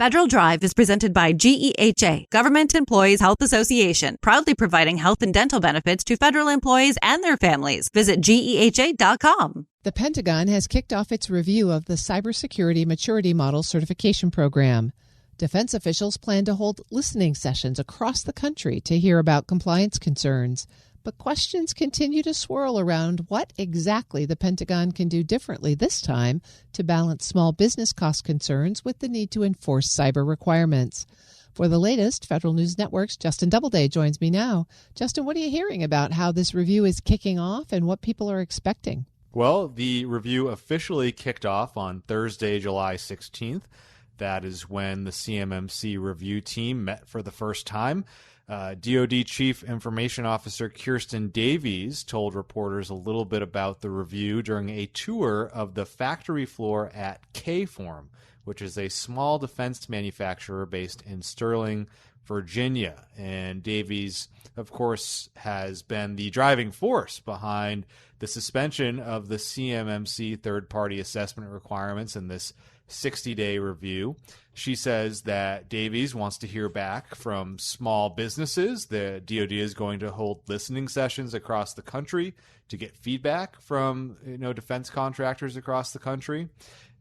Federal Drive is presented by GEHA, Government Employees Health Association, proudly providing health and dental benefits to federal employees and their families. Visit GEHA.com. The Pentagon has kicked off its review of the Cybersecurity Maturity Model Certification Program. Defense officials plan to hold listening sessions across the country to hear about compliance concerns. But questions continue to swirl around what exactly the Pentagon can do differently this time to balance small business cost concerns with the need to enforce cyber requirements. For the latest, Federal News Network's Justin Doubleday joins me now. Justin, what are you hearing about how this review is kicking off and what people are expecting? Well, the review officially kicked off on Thursday, July 16th. That is when the CMMC review team met for the first time. DoD Chief Information Officer Kirsten Davies told reporters a little bit about the review during a tour of the factory floor at Kform, which is a small defense manufacturer based in Sterling, Virginia. And Davies, of course, has been the driving force behind the suspension of the CMMC third-party assessment requirements in this 60-day review. She says that Davies wants to hear back from small businesses. The DoD is going to hold listening sessions across the country to get feedback from defense contractors across the country.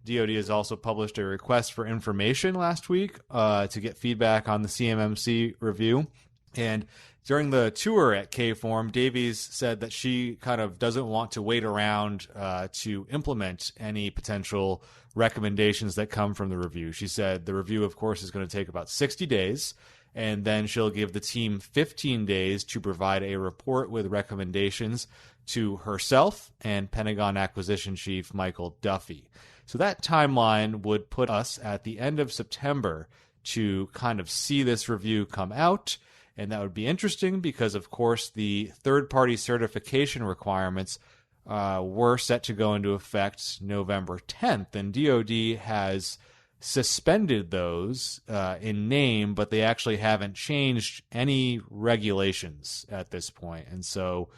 DoD has also published a request for information last week to get feedback on the CMMC review. And during the tour at Kform, Davies said that she kind of doesn't want to wait around to implement any potential recommendations that come from the review. She said the review, of course, is going to take about 60 days, and then she'll give the team 15 days to provide a report with recommendations to herself and Pentagon Acquisition Chief Michael Duffy. So that timeline would put us at the end of September to kind of see this review come out. And that would be interesting because, of course, the third-party certification requirements were set to go into effect November 10th. And DoD has suspended those in name, but they actually haven't changed any regulations at this point. And so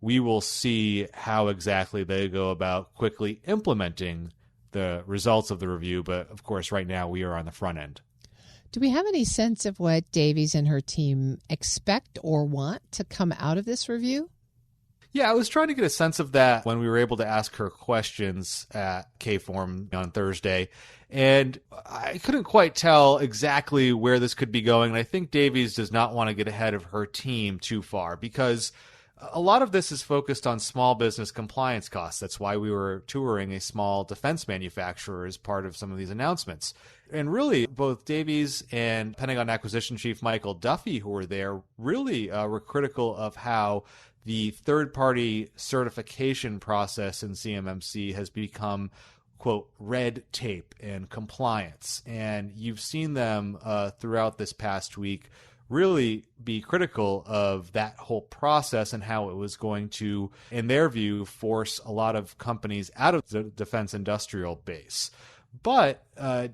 we will see how exactly they go about quickly implementing the results of the review. But, of course, right now we are on the front end. Do we have any sense of what Davies and her team expect or want to come out of this review? Yeah, I was trying to get a sense of that when we were able to ask her questions at Kform on Thursday, and I couldn't quite tell exactly where this could be going. And I think Davies does not want to get ahead of her team too far because a lot of this is focused on small business compliance costs. That's why we were touring a small defense manufacturer as part of some of these announcements. And really, both Davies and Pentagon Acquisition Chief Michael Duffy, who were there, really were critical of how the third-party certification process in CMMC has become, quote, red tape and compliance. And you've seen them throughout this past week really be critical of that whole process and how it was going to, in their view, force a lot of companies out of the defense industrial base. But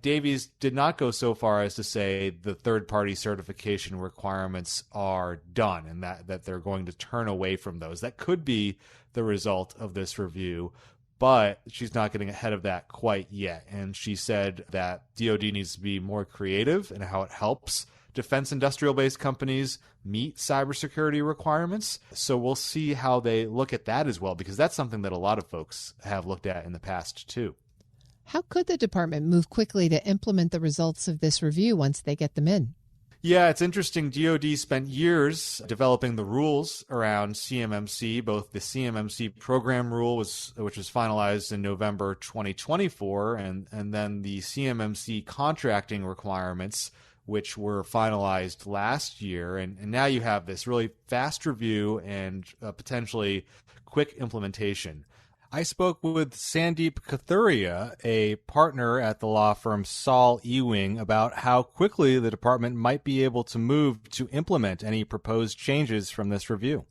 Davies did not go so far as to say the third-party certification requirements are done and that they're going to turn away from those. That could be the result of this review, but she's not getting ahead of that quite yet. And she said that DoD needs to be more creative in how it helps defense industrial-based companies meet cybersecurity requirements. So we'll see how they look at that as well, because that's something that a lot of folks have looked at in the past too. How could the department move quickly to implement the results of this review once they get them in? Yeah, it's interesting. DoD spent years developing the rules around CMMC, both the CMMC program rule, which was finalized in November 2024, and then the CMMC contracting requirements, which were finalized last year. And now you have this really fast review and potentially quick implementation. I spoke with Sandeep Kathuria, a partner at the law firm Saul Ewing, about how quickly the department might be able to move to implement any proposed changes from this review.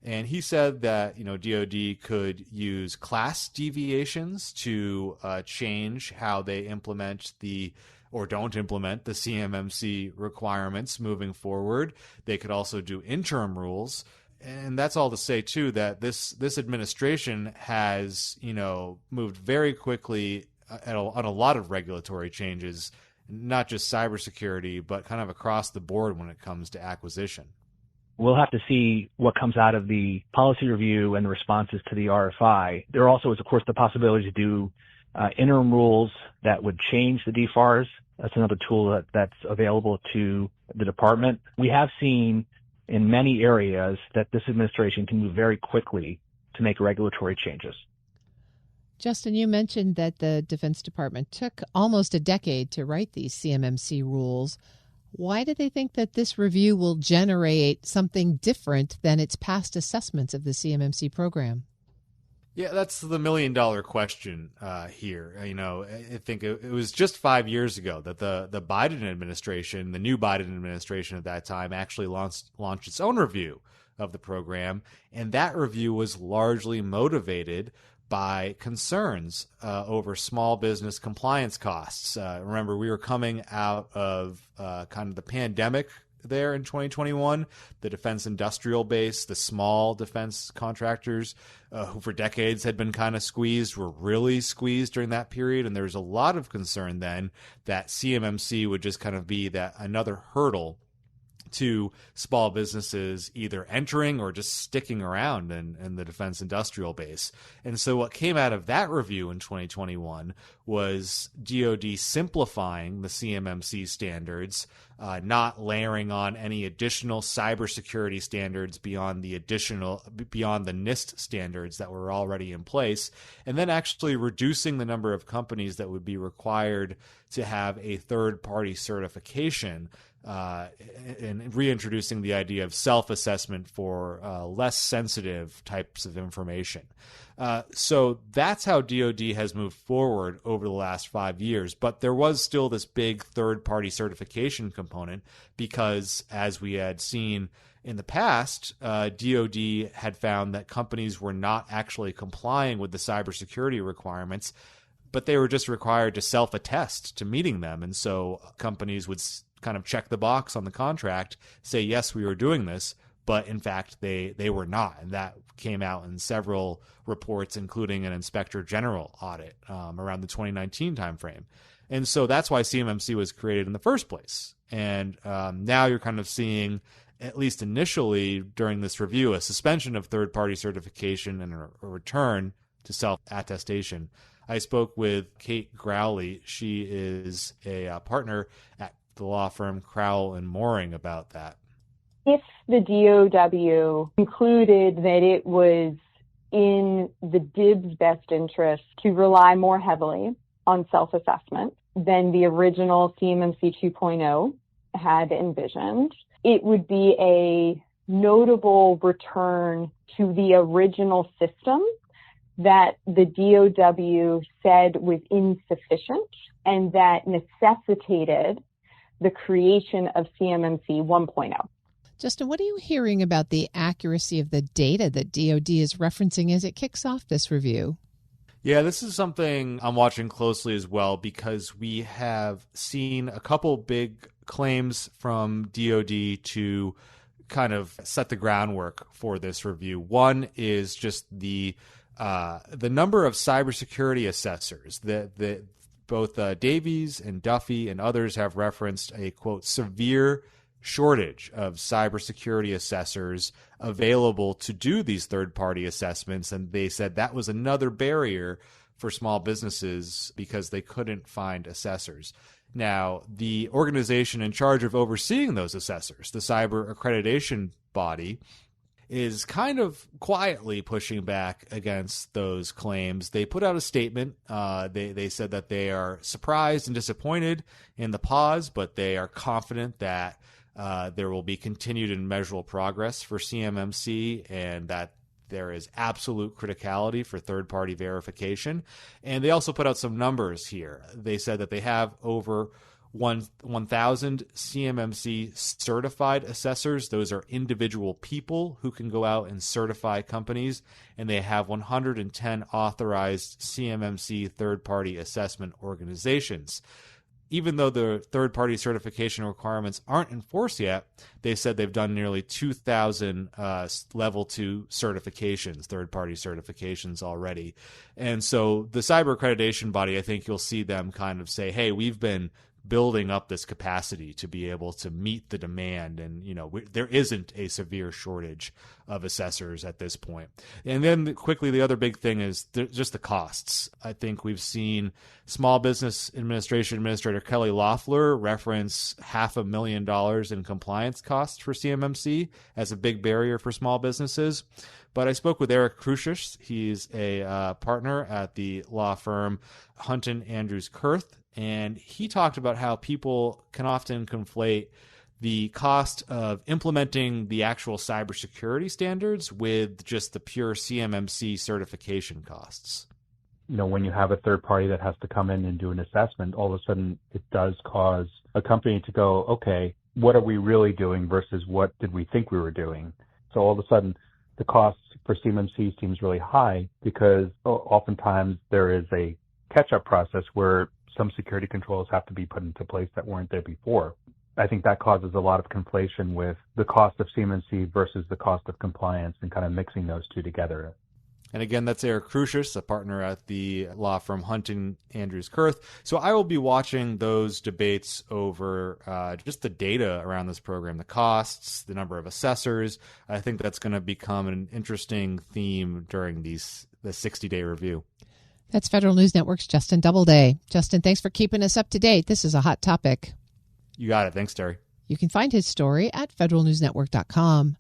And he said that, DoD could use class deviations to change how they implement or don't implement the CMMC requirements moving forward. They could also do interim rules. And that's all to say, too, that this administration has, moved very quickly on a lot of regulatory changes not just cybersecurity, but kind of across the board when it comes to acquisition? We'll have to see what comes out of the policy review and the responses to the RFI. There also is, of course, the possibility to do interim rules that would change the DFARS. That's another tool that's available to the department. We have seen in many areas that this administration can move very quickly to make regulatory changes. Justin, you mentioned that the Defense Department took almost a decade to write these CMMC rules. Why do they think that this review will generate something different than its past assessments of the CMMC program? Yeah, that's the million-dollar question here. I think it was just 5 years ago that the Biden administration, the new Biden administration at that time, actually launched its own review of the program, and that review was largely motivated by concerns over small business compliance costs. Remember, we were coming out of kind of the pandemic there in 2021. The defense industrial base, the small defense contractors who for decades had been kind of squeezed, were really squeezed during that period. And there was a lot of concern then that CMMC would just kind of be that another hurdle to small businesses either entering or just sticking around in the defense industrial base. And so what came out of that review in 2021 was DoD simplifying the CMMC standards, not layering on any additional cybersecurity standards beyond the NIST standards that were already in place, and then actually reducing the number of companies that would be required to have a third-party certification, and reintroducing the idea of self-assessment for less sensitive types of information. So that's how DoD has moved forward over the last 5 years. But there was still this big third-party certification component because, as we had seen in the past, DoD had found that companies were not actually complying with the cybersecurity requirements, but they were just required to self-attest to meeting them. And so companies would kind of check the box on the contract, say, yes, we were doing this, but in fact, they were not. And that came out in several reports, including an inspector general audit around the 2019 timeframe. And so that's why CMMC was created in the first place. And now you're kind of seeing, at least initially during this review, a suspension of third-party certification and a return to self-attestation. I spoke with Kate Growley. She is a partner at the law firm Crowell and Mooring about that. If the DOW concluded that it was in the DIB's best interest to rely more heavily on self-assessment than the original CMMC 2.0 had envisioned, it would be a notable return to the original system that the DOW said was insufficient and that necessitated the creation of CMMC 1.0. Justin, what are you hearing about the accuracy of the data that DoD is referencing as it kicks off this review? Yeah, this is something I'm watching closely as well, because we have seen a couple big claims from DoD to kind of set the groundwork for this review. One is just the number of cybersecurity assessors that both Davies and Duffy and others have referenced a, quote, severe shortage of cybersecurity assessors available to do these third-party assessments. And they said that was another barrier for small businesses because they couldn't find assessors. Now, the organization in charge of overseeing those assessors, the Cyber Accreditation Body, is kind of quietly pushing back against those claims. They put out a statement. They said that they are surprised and disappointed in the pause, but they are confident that there will be continued and measurable progress for CMMC, and that there is absolute criticality for third-party verification. And they also put out some numbers here. They said that they have over 1,000 CMMC certified assessors. Those are individual people who can go out and certify companies, and they have 110 authorized CMMC third-party assessment organizations. Even though the third-party certification requirements aren't enforced yet, they said they've done nearly 2,000 level 2 certifications, third-party certifications already. And so the Cyber Accreditation Body, I think you'll see them kind of say, hey, we've been building up this capacity to be able to meet the demand. And, there isn't a severe shortage of assessors at this point. And then quickly, the other big thing is just the costs. I think we've seen Small Business Administration Administrator Kelly Loeffler reference $500,000 in compliance costs for CMMC as a big barrier for small businesses. But I spoke with Eric Crucius. He's a partner at the law firm Hunton Andrews Kurth, and he talked about how people can often conflate the cost of implementing the actual cybersecurity standards with just the pure CMMC certification costs. When you have a third party that has to come in and do an assessment, all of a sudden it does cause a company to go, okay, what are we really doing versus what did we think we were doing? So all of a sudden the cost for CMMC seems really high because oftentimes there is a catch-up process where some security controls have to be put into place that weren't there before. I think that causes a lot of conflation with the cost of CMMC versus the cost of compliance and kind of mixing those two together. And again, that's Eric Crucius, a partner at the law firm Hunton Andrews Kurth. So I will be watching those debates over just the data around this program, the costs, the number of assessors. I think that's going to become an interesting theme during the 60-day review. That's Federal News Network's Justin Doubleday. Justin, thanks for keeping us up to date. This is a hot topic. You got it. Thanks, Terry. You can find his story at federalnewsnetwork.com.